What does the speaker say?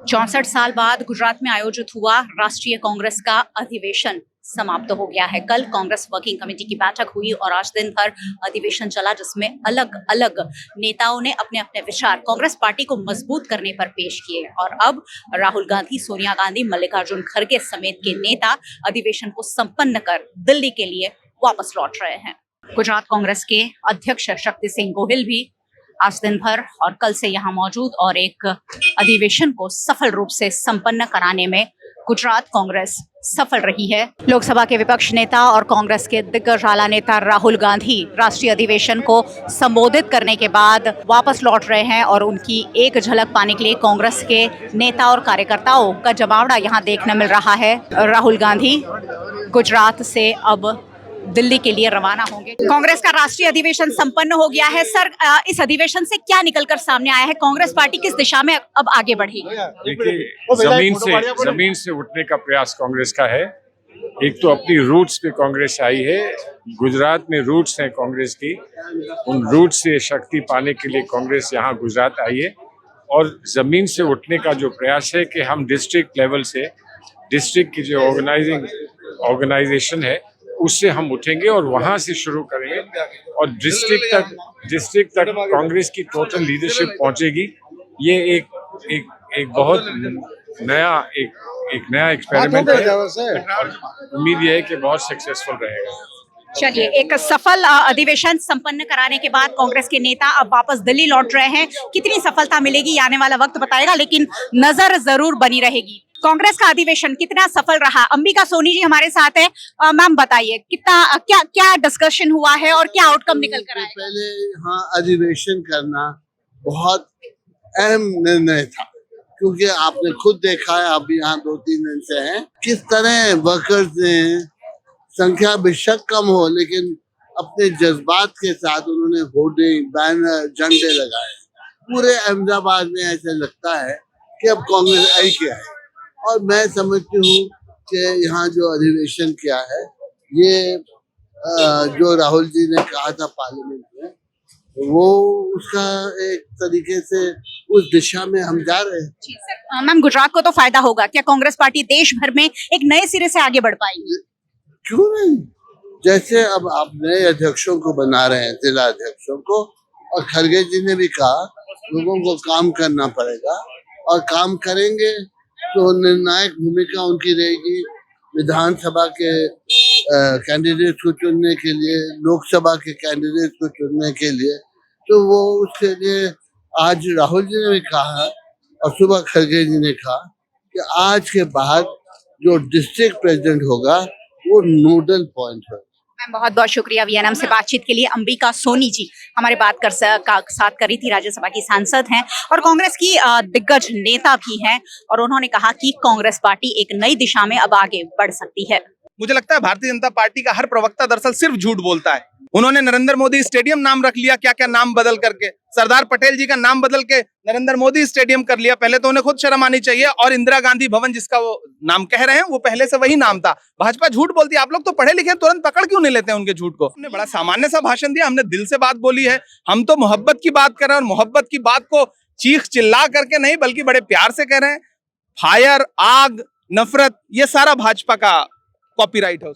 64 साल बाद गुजरात में आयोजित हुआ राष्ट्रीय कांग्रेस का अधिवेशन समाप्त हो गया है। कल कांग्रेस वर्किंग कमेटी की बैठक हुई और आज दिन भर अधिवेशन चला, जिसमें अलग अलग नेताओं ने अपने अपने विचार कांग्रेस पार्टी को मजबूत करने पर पेश किए। और अब राहुल गांधी, सोनिया गांधी, मल्लिकार्जुन खड़गे समेत के नेता अधिवेशन को संपन्न कर दिल्ली के लिए वापस लौट रहे हैं। गुजरात कांग्रेस के अध्यक्ष शक्ति सिंह गोहिल भी आज दिन भर और कल से यहाँ मौजूद और एक अधिवेशन को सफल रूप से संपन्न कराने में गुजरात कांग्रेस सफल रही है। लोकसभा के विपक्ष नेता और कांग्रेस के दिग्गज आला नेता राहुल गांधी राष्ट्रीय अधिवेशन को संबोधित करने के बाद वापस लौट रहे हैं और उनकी एक झलक पाने के लिए कांग्रेस के नेता और कार्यकर्ताओं का जमावड़ा यहाँ देखने मिल रहा है। राहुल गांधी गुजरात से अब दिल्ली के लिए रवाना होंगे। कांग्रेस का राष्ट्रीय अधिवेशन संपन्न हो गया है। सर, इस अधिवेशन से क्या निकलकर सामने आया है? कांग्रेस पार्टी किस दिशा में अब आगे बढ़ेगी? देखिए, जमीन से उठने का प्रयास कांग्रेस का है। एक तो अपनी रूट्स पे कांग्रेस आई है। गुजरात में रूट्स हैं कांग्रेस की। उन रूट्स से शक्ति पाने के लिए कांग्रेस यहाँ गुजरात आई है और जमीन से उठने का जो प्रयास है कि हम डिस्ट्रिक्ट लेवल से, डिस्ट्रिक्ट की जो ऑर्गेनाइजेशन है उससे हम उठेंगे और वहां से शुरू करेंगे और डिस्ट्रिक्ट तक कांग्रेस की टोटल लीडरशिप पहुंचेगी। ये एक बहुत नया एक्सपेरिमेंट है और उम्मीद ये है कि बहुत सक्सेसफुल रहेगा। चलिए, एक सफल अधिवेशन संपन्न कराने के बाद कांग्रेस के नेता अब वापस दिल्ली लौट रहे हैं। कितनी सफलता मिलेगी आने वाला वक्त बताएगा, लेकिन नजर जरूर बनी रहेगी। कांग्रेस का अधिवेशन कितना सफल रहा? अंबिका सोनी जी हमारे साथ है। मैम बताइए, कितना क्या डिस्कशन हुआ है और क्या आउटकम निकल कर आया? पहले यहाँ अधिवेशन करना बहुत अहम निर्णय था, क्योंकि आपने खुद देखा है, आप यहाँ 2-3 दिन से हैं, किस तरह वर्कर्स ने, संख्या बेशक कम हो लेकिन अपने जज्बात के साथ उन्होंने होर्डिंग, बैनर, झंडे लगाए। पूरे अहमदाबाद में ऐसे लगता है कि अब कांग्रेस आई क्या है। और मैं समझती हूँ कि यहाँ जो अधिवेशन किया है, ये जो राहुल जी ने कहा था पार्लियामेंट में, वो उसका एक तरीके से उस दिशा में हम जा रहे हैं। मैम, गुजरात को तो फायदा होगा। क्या कांग्रेस पार्टी देश भर में एक नए सिरे से आगे बढ़ पाएगी? क्यों नहीं? जैसे अब आप नए अध्यक्षों को बना रहे हैं, जिला अध्यक्षों को, और खड़गे जी ने भी कहा लोगों को काम करना पड़ेगा और काम करेंगे तो निर्णायक भूमिका उनकी रहेगी विधानसभा के कैंडिडेट को चुनने के लिए, लोकसभा के कैंडिडेट को चुनने के लिए। तो वो उसके लिए आज राहुल जी ने भी कहा और सुबह खड़गे जी ने कहा कि आज के बाद जो डिस्ट्रिक्ट प्रेसिडेंट होगा वो नोडल पॉइंट है। मैम, बहुत बहुत शुक्रिया वीएनएम से बातचीत के लिए। अंबिका सोनी जी हमारे साथ कर रही थी, राज्यसभा की सांसद हैं और कांग्रेस की दिग्गज नेता भी हैं, और उन्होंने कहा कि कांग्रेस पार्टी एक नई दिशा में अब आगे बढ़ सकती है। मुझे लगता है भारतीय जनता पार्टी का हर प्रवक्ता दरअसल सिर्फ झूठ बोलता है। उन्होंने नरेंद्र मोदी स्टेडियम नाम रख लिया, क्या क्या नाम बदल करके, सरदार पटेल जी का नाम बदल के नरेंद्र मोदी स्टेडियम कर लिया। पहले तो उन्हें खुद शर्म आनी चाहिए। और इंदिरा गांधी भवन जिसका वो नाम कह रहे हैं, वो पहले से वही नाम था। भाजपा झूठ बोलती है। आप लोग तो पढ़े लिखे, तुरंत पकड़ क्यों नहीं लेते हैं उनके झूठ को? हमने बड़ा सामान्य सा भाषण दिया, हमने दिल से बात बोली है। हम तो मोहब्बत की बात कर रहे हैं और मोहब्बत की बात को चीख चिल्ला करके नहीं, बल्कि बड़े प्यार से कह रहे हैं। फायर, आग, नफरत, ये सारा भाजपा का कॉपीराइट है उसमें।